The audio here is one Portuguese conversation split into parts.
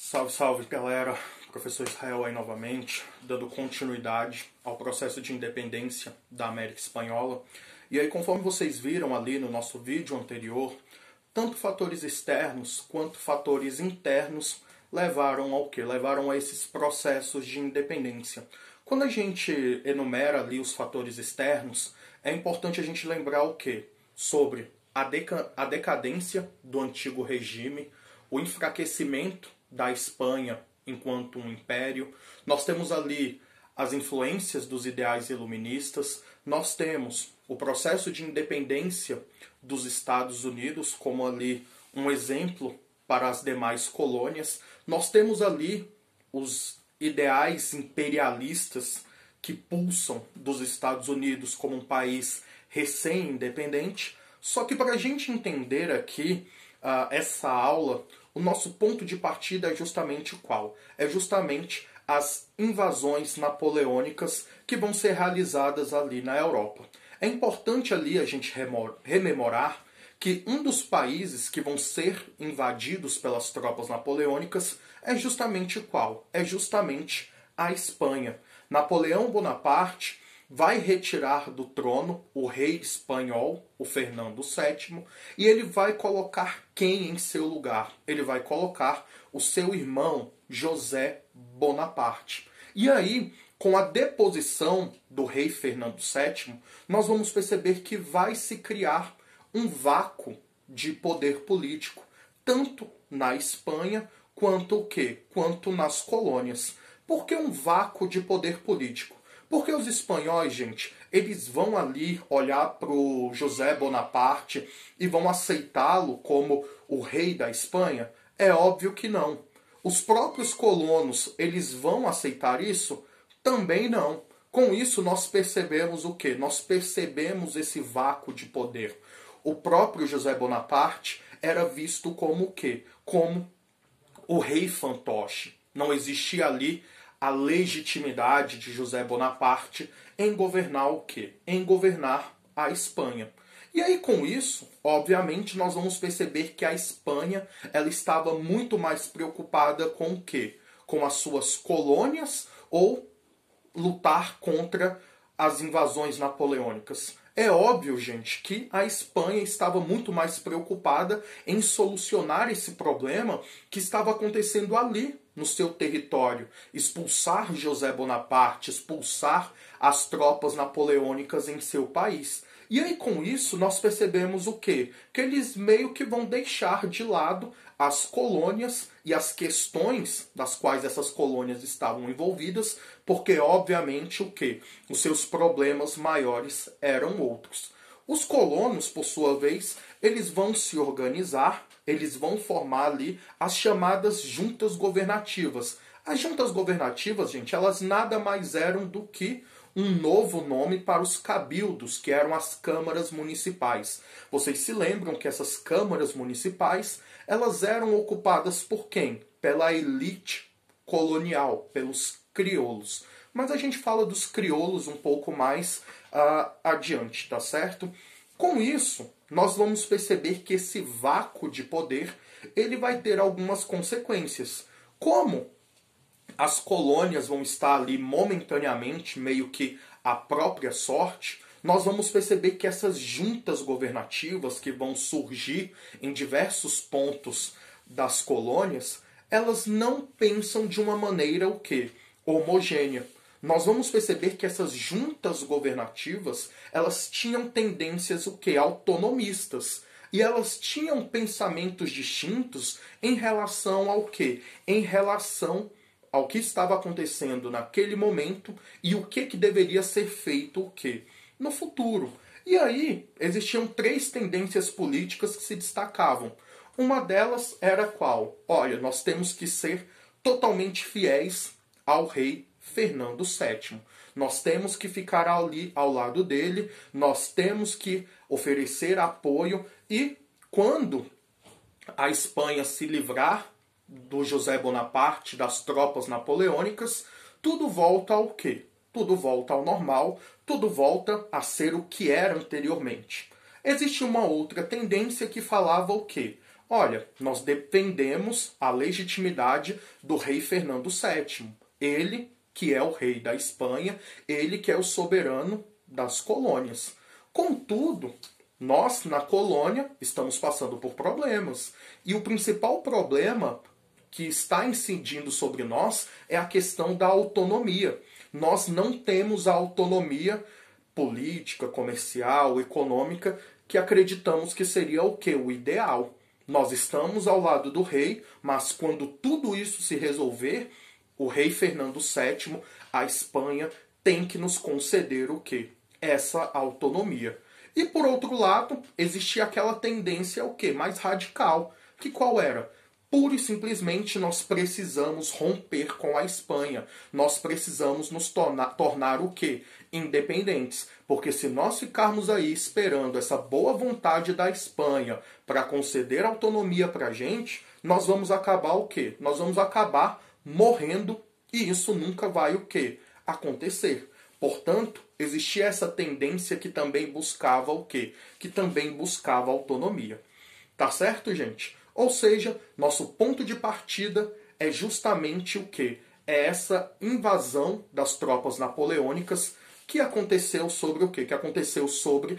Salve, salve galera, professor Israel aí novamente, dando continuidade ao processo de independência da América Espanhola. E aí, conforme vocês viram ali no nosso vídeo anterior, tanto fatores externos quanto fatores internos levaram ao quê? Levaram a esses processos de independência. Quando a gente enumera ali os fatores externos, é importante a gente lembrar o quê? Sobre a decadência do antigo regime, o enfraquecimento da Espanha enquanto um império. Nós temos ali as influências dos ideais iluministas. Nós temos o processo de independência dos Estados Unidos como ali um exemplo para as demais colônias. Nós temos ali os ideais imperialistas que pulsam dos Estados Unidos como um país recém-independente. Só que para a gente entender aqui essa aula, o nosso ponto de partida é justamente qual? É justamente as invasões napoleônicas que vão ser realizadas ali na Europa. É importante ali a gente rememorar que um dos países que vão ser invadidos pelas tropas napoleônicas é justamente qual? É justamente a Espanha. Napoleão Bonaparte vai retirar do trono o rei espanhol, o Fernando VII, e ele vai colocar quem em seu lugar? Ele vai colocar o seu irmão José Bonaparte. E aí, com a deposição do rei Fernando VII, nós vamos perceber que vai se criar um vácuo de poder político, tanto na Espanha quanto o quê? Quanto nas colônias. Por que um vácuo de poder político? Porque os espanhóis, gente, eles vão ali olhar para o José Bonaparte e vão aceitá-lo como o rei da Espanha? É óbvio que não. Os próprios colonos, eles vão aceitar isso? Também não. Com isso, nós percebemos o quê? Nós percebemos esse vácuo de poder. O próprio José Bonaparte era visto como o quê? Como o rei fantoche. Não existia ali a legitimidade de José Bonaparte em governar o quê? Em governar a Espanha. E aí, com isso, obviamente, nós vamos perceber que a Espanha ela estava muito mais preocupada com o quê? Com as suas colônias ou lutar contra as invasões napoleônicas. É óbvio, gente, que a Espanha estava muito mais preocupada em solucionar esse problema que estava acontecendo ali, no seu território. Expulsar José Bonaparte, expulsar as tropas napoleônicas em seu país. E aí, com isso, nós percebemos o quê? Que eles meio que vão deixar de lado as colônias e as questões das quais essas colônias estavam envolvidas, porque, obviamente, o quê? Os seus problemas maiores eram outros. Os colonos, por sua vez, eles vão se organizar, eles vão formar ali as chamadas juntas governativas. As juntas governativas, gente, elas nada mais eram do que um novo nome para os cabildos, que eram as câmaras municipais. Vocês se lembram que essas câmaras municipais, elas eram ocupadas por quem? Pela elite colonial, pelos crioulos. Mas a gente fala dos crioulos um pouco mais adiante, tá certo? Com isso, nós vamos perceber que esse vácuo de poder, ele vai ter algumas consequências. Como as colônias vão estar ali momentaneamente, meio que à própria sorte, nós vamos perceber que essas juntas governativas que vão surgir em diversos pontos das colônias, elas não pensam de uma maneira o quê? Homogênea. Nós vamos perceber que essas juntas governativas, elas tinham tendências o quê? Autonomistas. E elas tinham pensamentos distintos em relação ao quê? Em relação ao que estava acontecendo naquele momento e o que deveria ser feito o quê? No futuro. E aí existiam três tendências políticas que se destacavam. Uma delas era qual? Olha, nós temos que ser totalmente fiéis ao rei Fernando VII. Nós temos que ficar ali ao lado dele, nós temos que oferecer apoio e quando a Espanha se livrar do José Bonaparte, das tropas napoleônicas, tudo volta ao quê? Tudo volta ao normal, tudo volta a ser o que era anteriormente. Existe uma outra tendência que falava o quê? Olha, nós defendemos a legitimidade do rei Fernando VII. Ele que é o rei da Espanha, ele que é o soberano das colônias. Contudo, nós, na colônia, estamos passando por problemas. E o principal problema que está incidindo sobre nós é a questão da autonomia. Nós não temos a autonomia política, comercial, econômica que acreditamos que seria o quê? O ideal. Nós estamos ao lado do rei, mas quando tudo isso se resolver, o rei Fernando VII, a Espanha, tem que nos conceder o quê? Essa autonomia. E por outro lado, existia aquela tendência o quê? Mais radical. Que qual era? Pura e simplesmente nós precisamos romper com a Espanha. Nós precisamos nos tornar o quê? Independentes. Porque se nós ficarmos aí esperando essa boa vontade da Espanha para conceder autonomia para a gente, nós vamos acabar o quê? Nós vamos acabar morrendo e isso nunca vai o quê? Acontecer. Portanto, existia essa tendência que também buscava o quê? Que também buscava autonomia. Tá certo, gente? Ou seja, nosso ponto de partida é justamente o quê? É essa invasão das tropas napoleônicas que aconteceu sobre o quê? Que aconteceu sobre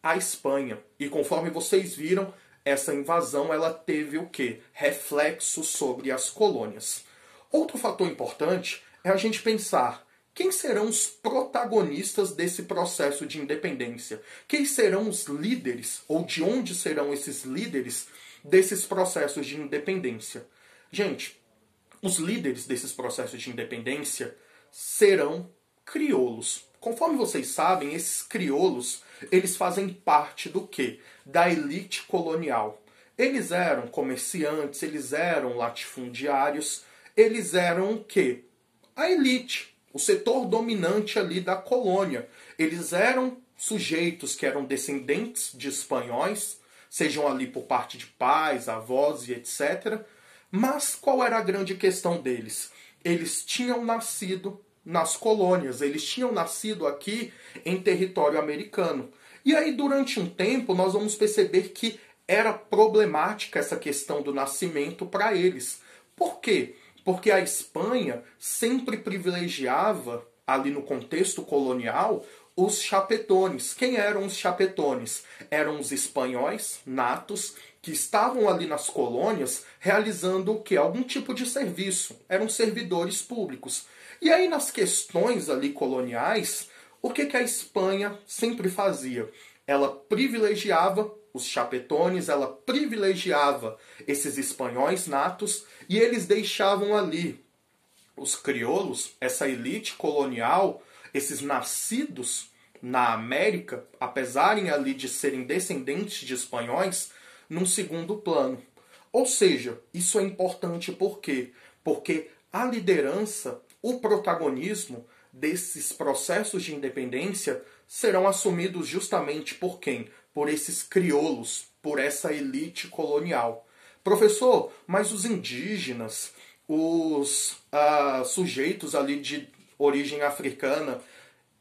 a Espanha. E conforme vocês viram, essa invasão ela teve o quê? Reflexo sobre as colônias. Outro fator importante é a gente pensar quem serão os protagonistas desse processo de independência. Quem serão os líderes, ou de onde serão esses líderes desses processos de independência. Gente, os líderes desses processos de independência serão crioulos. Conforme vocês sabem, esses crioulos, eles fazem parte do quê? Da elite colonial. Eles eram comerciantes, eles eram latifundiários, eles eram o quê? A elite, o setor dominante ali da colônia. Eles eram sujeitos que eram descendentes de espanhóis, sejam ali por parte de pais, avós e etc. Mas qual era a grande questão deles? Eles tinham nascido nas colônias, eles tinham nascido aqui em território americano. E aí, durante um tempo, nós vamos perceber que era problemática essa questão do nascimento para eles. Por quê? Porque a Espanha sempre privilegiava, ali no contexto colonial, os chapetones. Quem eram os chapetones? Eram os espanhóis natos que estavam ali nas colônias realizando o quê? Algum tipo de serviço. Eram servidores públicos. E aí nas questões ali coloniais, o que a Espanha sempre fazia? Ela privilegiava os chapetones, ela privilegiava esses espanhóis natos e eles deixavam ali os crioulos, essa elite colonial, esses nascidos na América, apesar ali de serem descendentes de espanhóis, num segundo plano. Ou seja, isso é importante por quê? Porque a liderança, o protagonismo desses processos de independência serão assumidos justamente por quem? Por esses crioulos, por essa elite colonial. Professor, mas os indígenas, os sujeitos ali de origem africana,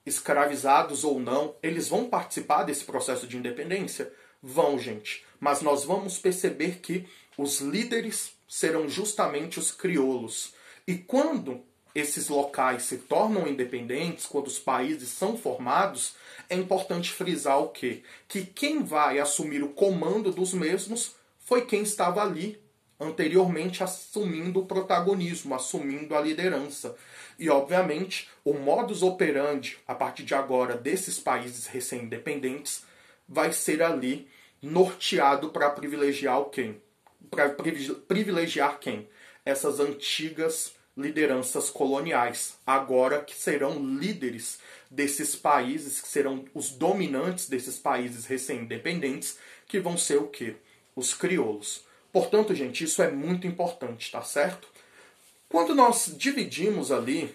escravizados ou não, eles vão participar desse processo de independência? Vão, gente. Mas nós vamos perceber que os líderes serão justamente os crioulos. E quando esses locais se tornam independentes, quando os países são formados, é importante frisar o quê? Que quem vai assumir o comando dos mesmos foi quem estava ali anteriormente assumindo o protagonismo, assumindo a liderança. E, obviamente, o modus operandi, a partir de agora, desses países recém-independentes, vai ser ali norteado para privilegiar quem? Para privilegiar quem? Essas antigas lideranças coloniais, agora que serão líderes desses países, que serão os dominantes desses países recém-independentes, que vão ser o quê? Os crioulos. Portanto, gente, isso é muito importante, tá certo? Quando nós dividimos ali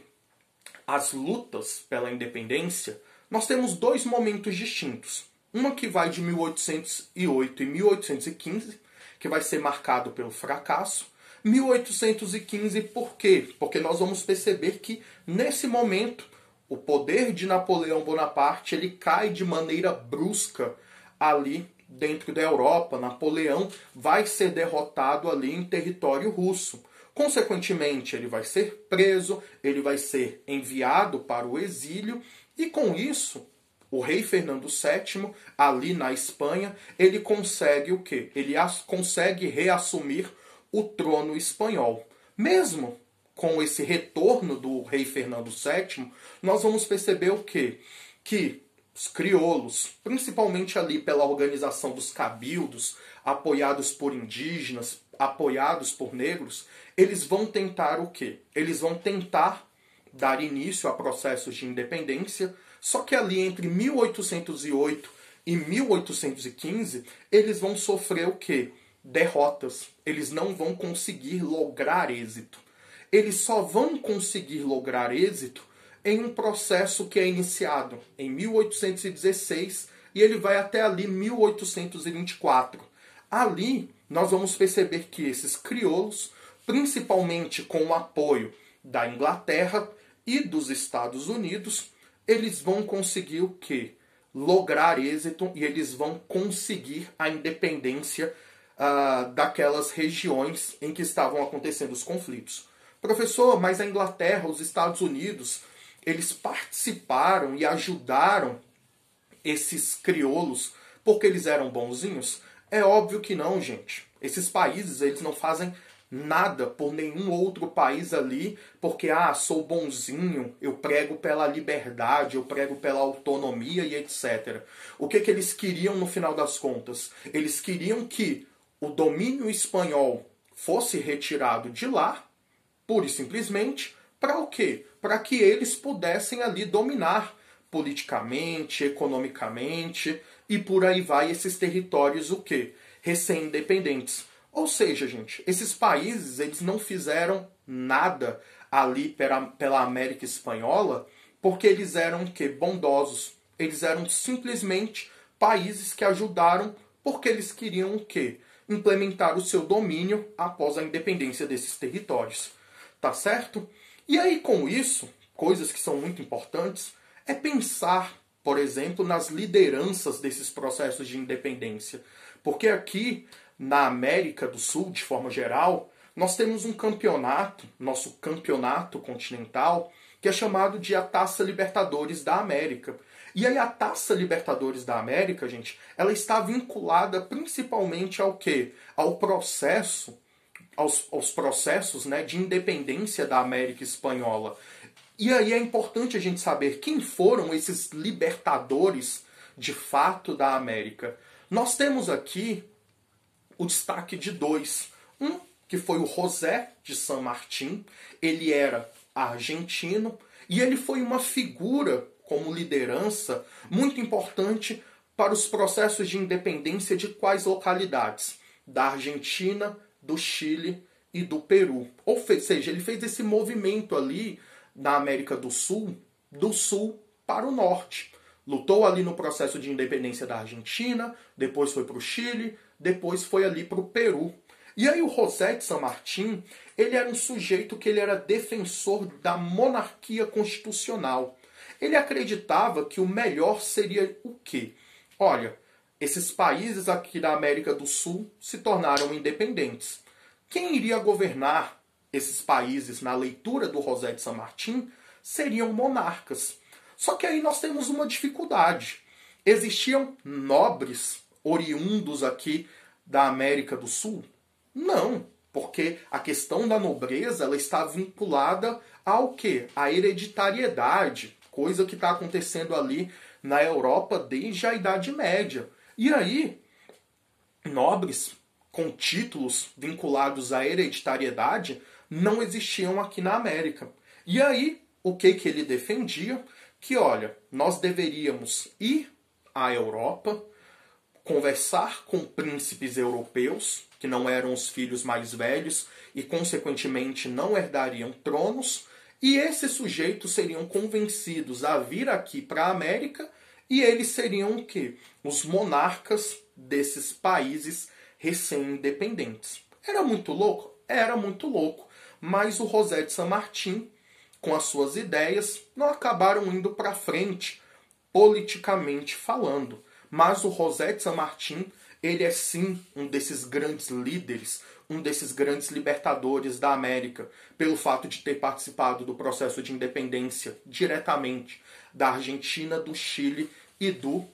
as lutas pela independência, nós temos dois momentos distintos. Uma que vai de 1808 e 1815, que vai ser marcado pelo fracasso. 1815 por quê? Porque nós vamos perceber que, nesse momento, o poder de Napoleão Bonaparte ele cai de maneira brusca ali dentro da Europa, Napoleão vai ser derrotado ali em território russo. Consequentemente, ele vai ser preso, ele vai ser enviado para o exílio e com isso, o rei Fernando VII, ali na Espanha, ele consegue o quê? Ele consegue reassumir o trono espanhol. Mesmo com esse retorno do rei Fernando VII, nós vamos perceber o quê? Que os crioulos, principalmente ali pela organização dos cabildos, apoiados por indígenas, apoiados por negros, eles vão tentar o quê? Eles vão tentar dar início a processos de independência, só que ali entre 1808 e 1815, eles vão sofrer o quê? Derrotas. Eles não vão conseguir lograr êxito. Eles só vão conseguir lograr êxito em um processo que é iniciado em 1816 e ele vai até ali 1824. Ali nós vamos perceber que esses crioulos, principalmente com o apoio da Inglaterra e dos Estados Unidos, eles vão conseguir o quê? Lograr êxito e eles vão conseguir a independência daquelas regiões em que estavam acontecendo os conflitos. Professor, mas a Inglaterra, os Estados Unidos, eles participaram e ajudaram esses crioulos porque eles eram bonzinhos? É óbvio que não, gente. Esses países, eles não fazem nada por nenhum outro país ali, porque, sou bonzinho, eu prego pela liberdade, eu prego pela autonomia e etc. O que eles queriam no final das contas? Eles queriam que o domínio espanhol fosse retirado de lá, pura e simplesmente, para o quê? Para que eles pudessem ali dominar politicamente, economicamente, e por aí vai esses territórios o quê? Recém-independentes. Ou seja, gente, esses países eles não fizeram nada ali pela América Espanhola porque eles eram o quê? Bondosos. Eles eram simplesmente países que ajudaram porque eles queriam o quê? Implementar o seu domínio após a independência desses territórios. Tá certo? E aí, com isso, coisas que são muito importantes, é pensar, por exemplo, nas lideranças desses processos de independência. Porque aqui, na América do Sul, de forma geral, nós temos um campeonato, nosso campeonato continental, que é chamado de a Taça Libertadores da América. E aí a Taça Libertadores da América, gente, ela está vinculada principalmente ao quê? Ao processo, aos processos, né, de independência da América Espanhola. E aí é importante a gente saber quem foram esses libertadores de fato da América. Nós temos aqui o destaque de dois. Um, que foi o José de San Martín. Ele era argentino e ele foi uma figura como liderança muito importante para os processos de independência de quais localidades? Da Argentina, do Chile e do Peru. Ou seja, ele fez esse movimento ali na América do sul para o norte. Lutou ali no processo de independência da Argentina, depois foi para o Chile, depois foi ali para o Peru. E aí o José de San Martín, ele era um sujeito que ele era defensor da monarquia constitucional. Ele acreditava que o melhor seria o quê? Olha, esses países aqui da América do Sul se tornaram independentes. Quem iria governar esses países, na leitura do José de San Martín, seriam monarcas. Só que aí nós temos uma dificuldade. Existiam nobres oriundos aqui da América do Sul? Não, porque a questão da nobreza ela está vinculada ao quê? À hereditariedade, coisa que está acontecendo ali na Europa desde a Idade Média. E aí, nobres com títulos vinculados à hereditariedade não existiam aqui na América. E aí, o que ele defendia? Que, olha, nós deveríamos ir à Europa, conversar com príncipes europeus, que não eram os filhos mais velhos e, consequentemente, não herdariam tronos, e esses sujeitos seriam convencidos a vir aqui para a América e eles seriam o quê? Os monarcas desses países recém-independentes. Era muito louco? Era muito louco. Mas o José de San Martín, com as suas ideias, não acabaram indo para frente, politicamente falando. Mas o José de San Martín, ele é sim um desses grandes líderes, um desses grandes libertadores da América, pelo fato de ter participado do processo de independência diretamente da Argentina, do Chile e do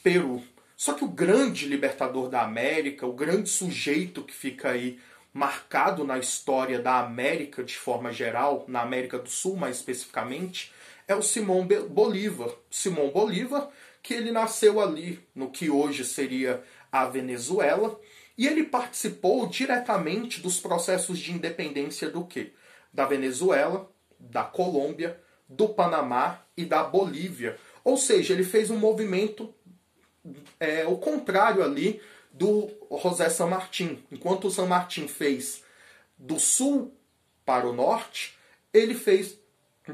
Peru. Só que o grande libertador da América, o grande sujeito que fica aí marcado na história da América de forma geral, na América do Sul mais especificamente, é o Simão Bolívar. Simão Bolívar, que ele nasceu ali no que hoje seria a Venezuela, e ele participou diretamente dos processos de independência do quê? Da Venezuela, da Colômbia, do Panamá e da Bolívia. Ou seja, ele fez um movimento o contrário ali do José San Martín. Enquanto o San Martín fez do sul para o norte, ele fez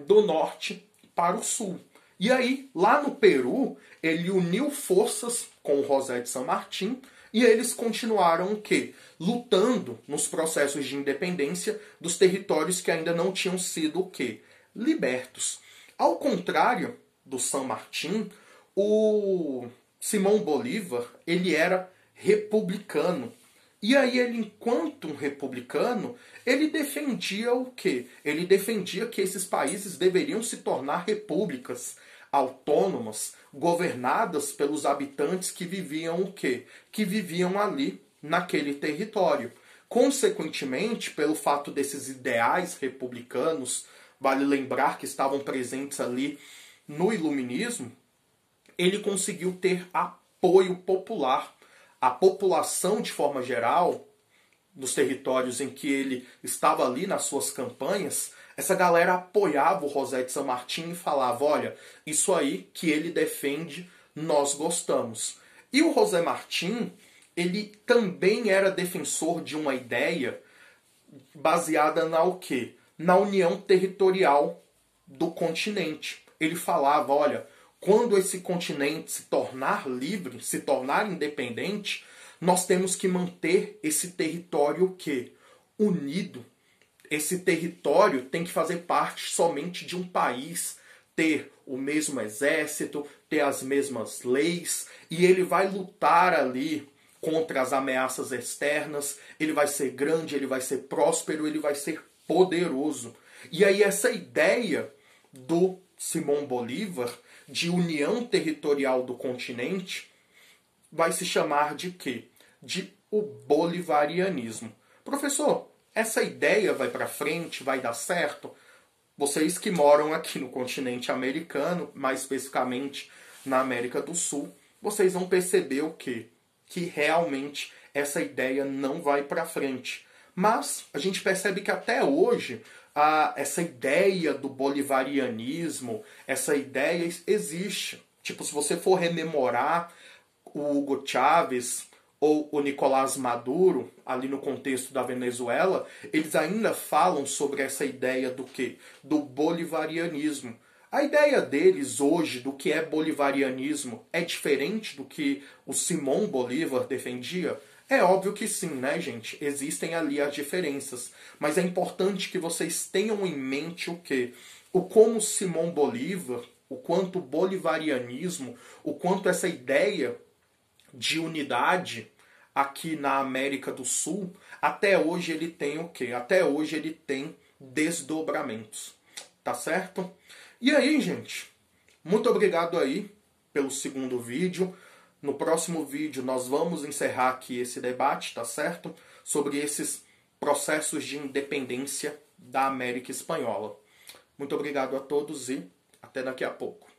do norte para o sul. E aí, lá no Peru, ele uniu forças com o José de San Martín e eles continuaram o quê? Lutando nos processos de independência dos territórios que ainda não tinham sido o quê? Libertos. Ao contrário do San Martín, o Simão Bolívar, ele era republicano. E aí ele, enquanto um republicano, ele defendia o quê? Ele defendia que esses países deveriam se tornar repúblicas autônomas, governadas pelos habitantes que viviam o quê? Que viviam ali naquele território. Consequentemente, pelo fato desses ideais republicanos, vale lembrar que estavam presentes ali no Iluminismo, ele conseguiu ter apoio popular. A população, de forma geral, nos territórios em que ele estava ali nas suas campanhas, essa galera apoiava o José de San Martín e falava, olha, isso aí que ele defende, nós gostamos. E o José Martín, ele também era defensor de uma ideia baseada na o quê? Na união territorial do continente. Ele falava, olha, quando esse continente se tornar livre, se tornar independente, nós temos que manter esse território o quê? Unido. Esse território tem que fazer parte somente de um país, ter o mesmo exército, ter as mesmas leis, e ele vai lutar ali contra as ameaças externas, ele vai ser grande, ele vai ser próspero, ele vai ser poderoso. E aí essa ideia do Simão Bolívar, de união territorial do continente, vai se chamar de quê? De o bolivarianismo. Professor, essa ideia vai para frente, vai dar certo? Vocês que moram aqui no continente americano, mais especificamente na América do Sul, vocês vão perceber o quê? Que realmente essa ideia não vai para frente. Mas a gente percebe que até hoje essa ideia do bolivarianismo, essa ideia existe. Tipo, se você for rememorar o Hugo Chávez ou o Nicolás Maduro, ali no contexto da Venezuela, eles ainda falam sobre essa ideia do quê? Do bolivarianismo. A ideia deles hoje do que é bolivarianismo é diferente do que o Simão Bolívar defendia? É óbvio que sim, né, gente? Existem ali as diferenças. Mas é importante que vocês tenham em mente o quê? O como Simão Bolívar, o quanto o bolivarianismo, o quanto essa ideia de unidade aqui na América do Sul, até hoje ele tem o quê? Até hoje ele tem desdobramentos. Tá certo? E aí, gente, muito obrigado aí pelo segundo vídeo. No próximo vídeo nós vamos encerrar aqui esse debate, tá certo? Sobre esses processos de independência da América Espanhola. Muito obrigado a todos e até daqui a pouco.